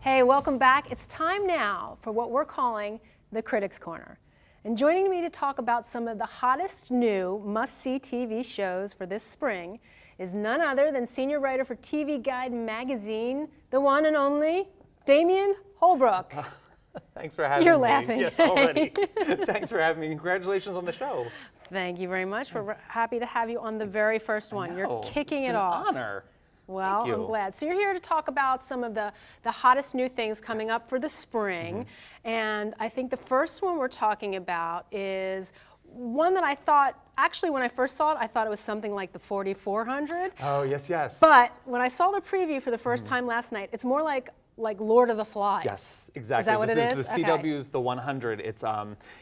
Hey, welcome back. It's time now for what we're calling the Critics Corner. And joining me to talk about some of the hottest new must-see TV shows for this spring is none other than senior writer for TV Guide magazine, the one and only Damian Holbrook. Thanks for having me. You're laughing. Yes, already. Thanks for having me. Congratulations on the show. Thank you very much. We're happy to have you on the very first one. You're kicking it off. It's an honor. Well, I'm glad. So you're here to talk about some of the hottest new things coming up for the spring. And I think the first one we're talking about is one that I thought, actually when I first saw it, I thought it was something like the 4400. Oh, yes, yes. But when I saw the preview for the first time last night, it's more like Lord of the Flies. Yes, exactly. Is that what it is? The CW's The 100. It's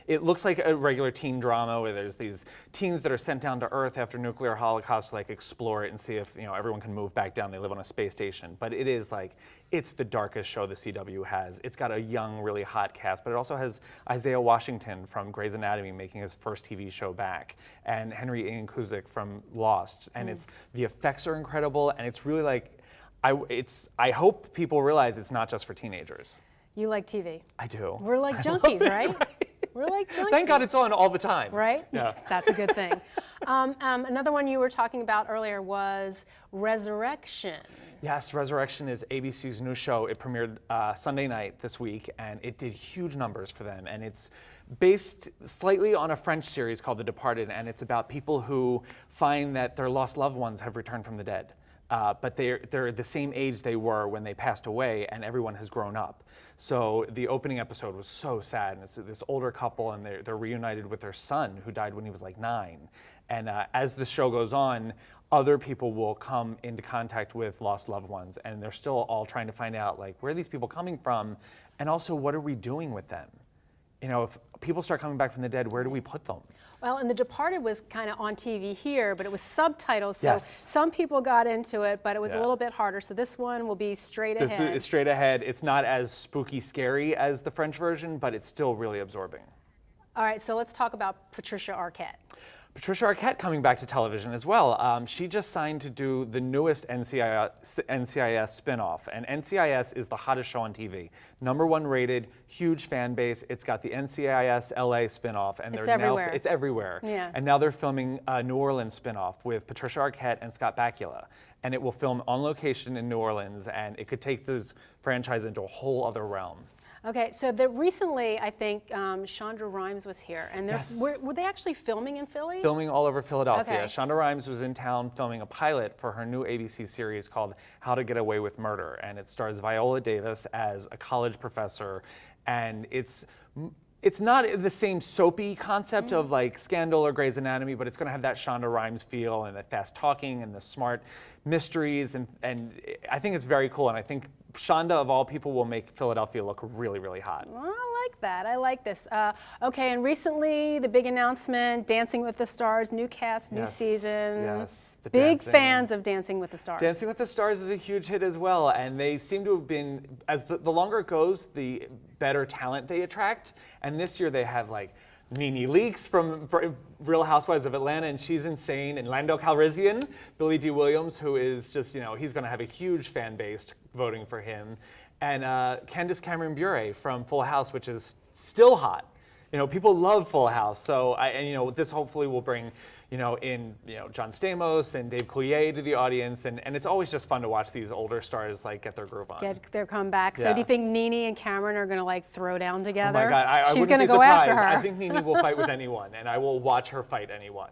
it looks like a regular teen drama where there's these teens that are sent down to Earth after nuclear holocaust to explore it and see if everyone can move back down. They live on a space station, but it is it's the darkest show the CW has. It's got a young, really hot cast, but it also has Isaiah Washington from Grey's Anatomy making his first TV show back, and Henry Ian Cusick from Lost, and the effects are incredible, and it's really I hope people realize it's not just for teenagers. You like TV. I do. We're like junkies, right? We're like junkies. Thank God it's on all the time. Right? Yeah. That's a good thing. Another one you were talking about earlier was Resurrection. Yes, Resurrection is ABC's new show. It premiered Sunday night this week, and it did huge numbers for them. And it's based slightly on a French series called The Departed, and it's about people who find that their lost loved ones have returned from the dead. But they're the same age they were when they passed away, and everyone has grown up. So the opening episode was so sad, and it's this older couple, and they're reunited with their son who died when he was 9. And as the show goes on, other people will come into contact with lost loved ones, and they're still all trying to find out where are these people coming from, and also what are we doing with them? If people start coming back from the dead, where do we put them? Well, and The Departed was kind of on TV here, but it was subtitles, so some people got into it, but it was a little bit harder. So this one will be straight ahead. This is straight ahead. It's not as spooky scary as the French version, but it's still really absorbing. All right, so let's talk about Patricia Arquette. Patricia Arquette coming back to television as well. She just signed to do the newest NCIS spinoff, and NCIS is the hottest show on TV. #1 rated, huge fan base. It's got the NCIS LA spinoff, and it's everywhere. It's everywhere. Yeah. And now they're filming a New Orleans spinoff with Patricia Arquette and Scott Bakula, and it will film on location in New Orleans, and it could take this franchise into a whole other realm. Okay, so recently, I think Shonda Rhimes was here, and were they actually filming in Philly? Filming all over Philadelphia. Okay. Shonda Rhimes was in town filming a pilot for her new ABC series called How to Get Away with Murder, and it stars Viola Davis as a college professor, and it's not the same soapy concept of Scandal or Grey's Anatomy, but it's going to have that Shonda Rhimes feel and the fast talking and the smart mysteries, and I think it's very cool, and I think Shonda, of all people, will make Philadelphia look really, really hot. Well, I like that. I like this. Okay, and recently, the big announcement, Dancing with the Stars, new cast, new season. Yes. Big fans of Dancing with the Stars. Dancing with the Stars is a huge hit as well, and they seem to have been, as the longer it goes, the better talent they attract. And this year they have Nene Leakes from Real Housewives of Atlanta, and she's insane. And Lando Calrissian, Billy D. Williams, who is just, he's going to have a huge fan base voting for him. And Candace Cameron Bure from Full House, which is still hot. People love Full House. So, this hopefully will bring, John Stamos and Dave Coulier to the audience. And it's always just fun to watch these older stars get their groove on. Get their comeback. So do you think Nene and Cameron are going to throw down together? Oh my God, She's going to go after her. I think Nene will fight with anyone, and I will watch her fight anyone.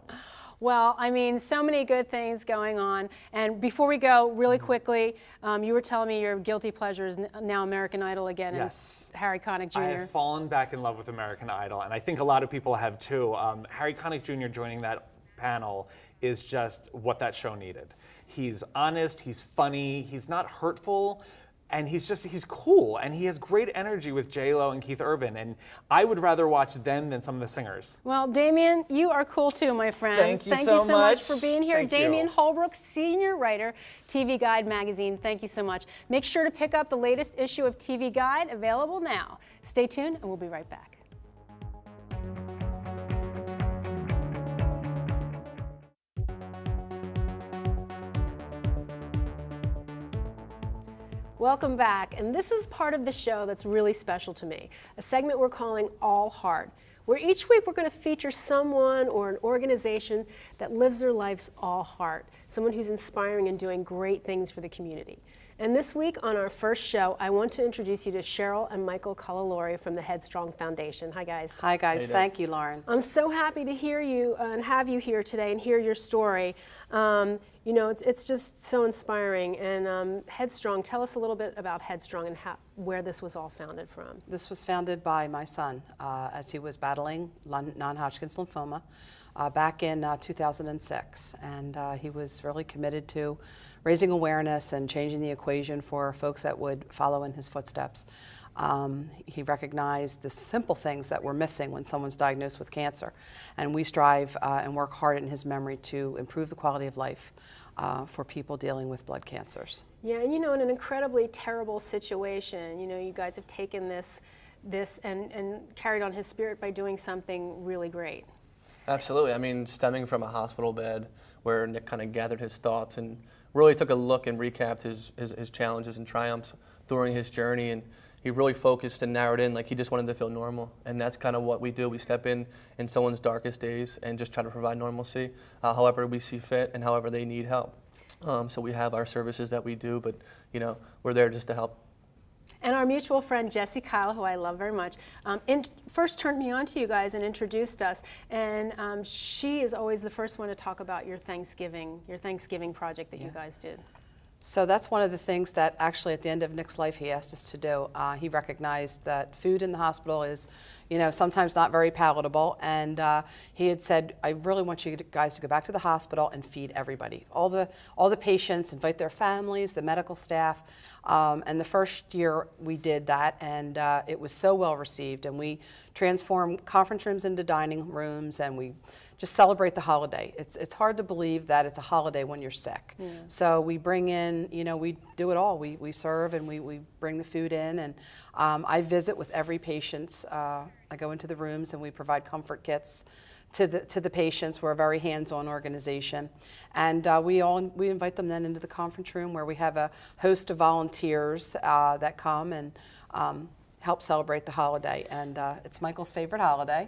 Well, I mean, so many good things going on. And before we go, really quickly, you were telling me your guilty pleasure is now American Idol again. Yes. And Harry Connick Jr. I have fallen back in love with American Idol, and I think a lot of people have too. Harry Connick Jr. joining that panel is just what that show needed. He's honest, he's funny, he's not hurtful, and he's cool, and he has great energy with J-Lo and Keith Urban, and I would rather watch them than some of the singers. Well, Damian, you are cool too, my friend. Thank you so much for being here. Thank Damian you. Holbrook, senior writer, TV Guide magazine. Thank you so much. Make sure to pick up the latest issue of TV Guide, available now. Stay tuned, and we'll be right back. Welcome back, and this is part of the show that's really special to me, a segment we're calling All Hart, where each week we're going to feature someone or an organization that lives their lives all heart, someone who's inspiring and doing great things for the community. And this week on our first show, I want to introduce you to Cheryl and Michael Calalori from the Headstrong Foundation. Hi, guys. Hi, guys. Thank you, Lauren. I'm so happy to hear you and have you here today and hear your story. You know, it's just so inspiring. And Headstrong, tell us a little bit about Headstrong and where this was all founded from. This was founded by my son as he was battling non-Hodgkin's lymphoma back in 2006. And he was really committed to raising awareness and changing the equation for folks that would follow in his footsteps. He recognized the simple things that were missing when someone's diagnosed with cancer. And we strive and work hard in his memory to improve the quality of life for people dealing with blood cancers. Yeah, and you know, in an incredibly terrible situation, you know, you guys have taken this and carried on his spirit by doing something really great. Absolutely. I mean, stemming from a hospital bed where Nick kind of gathered his thoughts and really took a look and recapped his challenges and triumphs during his journey, and he really focused and narrowed in, like he just wanted to feel normal. And that's kind of what we do. We step in someone's darkest days and just try to provide normalcy, however we see fit and however they need help. So we have our services that we do, but you know, we're there just to help. And our mutual friend Jessie Kyle, who I love very much, first turned me on to you guys and introduced us. And she is always the first one to talk about your Thanksgiving project that you guys did. So that's one of the things that actually at the end of Nick's life he asked us to do. He recognized that food in the hospital is, you know, sometimes not very palatable, and he had said, I really want you guys to go back to the hospital and feed everybody. All the patients, invite their families, the medical staff. And the first year we did that, and it was so well received, and we transformed conference rooms into dining rooms, and we just celebrate the holiday. It's hard to believe that it's a holiday when you're sick. Yeah. So we bring in, you know, we do it all. We serve and we bring the food in, and I visit with every patient. I go into the rooms and we provide comfort kits to the patients. We're a very hands-on organization, and we invite them then into the conference room where we have a host of volunteers that come and help celebrate the holiday. And it's Michael's favorite holiday.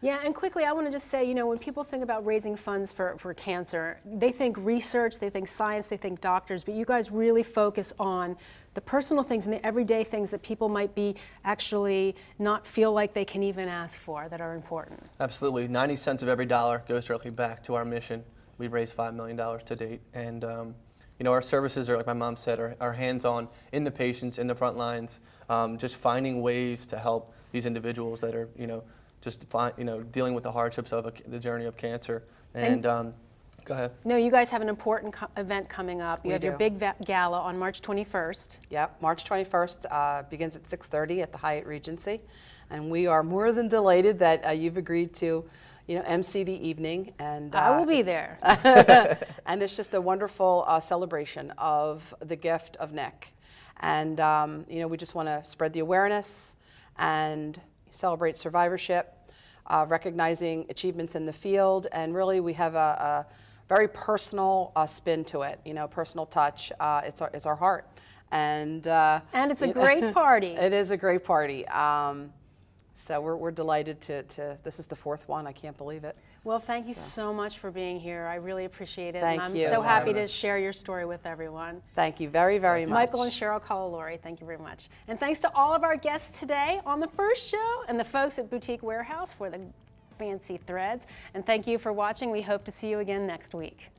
Yeah, and quickly, I want to just say, you know, when people think about raising funds for cancer, they think research, they think science, they think doctors, but you guys really focus on the personal things and the everyday things that people might be actually not feel like they can even ask for that are important. Absolutely. 90 cents of every dollar goes directly back to our mission. We've raised $5 million to date. And you know, our services are, like my mom said, are hands-on in the patients, in the front lines, just finding ways to help these individuals that are, you know, dealing with the hardships of the journey of cancer. And go ahead. No, you guys have an important event coming up. You have your big gala on March 21st. Yep, March 21st begins at 6:30 at the Hyatt Regency. And we are more than delighted that you've agreed to, you know, MC the evening. And I will be there. And it's just a wonderful celebration of the gift of Nick. And, you know, we just want to spread the awareness and celebrate survivorship, recognizing achievements in the field, and really we have a very personal spin to it, you know, personal touch. It's our heart. And it's a great party. It is a great party. So we're delighted to, this is the fourth one, I can't believe it. Well, thank you so much for being here. I really appreciate it. Thank and you. I'm so happy to share your story with everyone. Thank you very, very much. Michael and Cheryl Calalori, thank you very much. And thanks to all of our guests today on the first show and the folks at Boutique Warehouse for the fancy threads. And thank you for watching. We hope to see you again next week.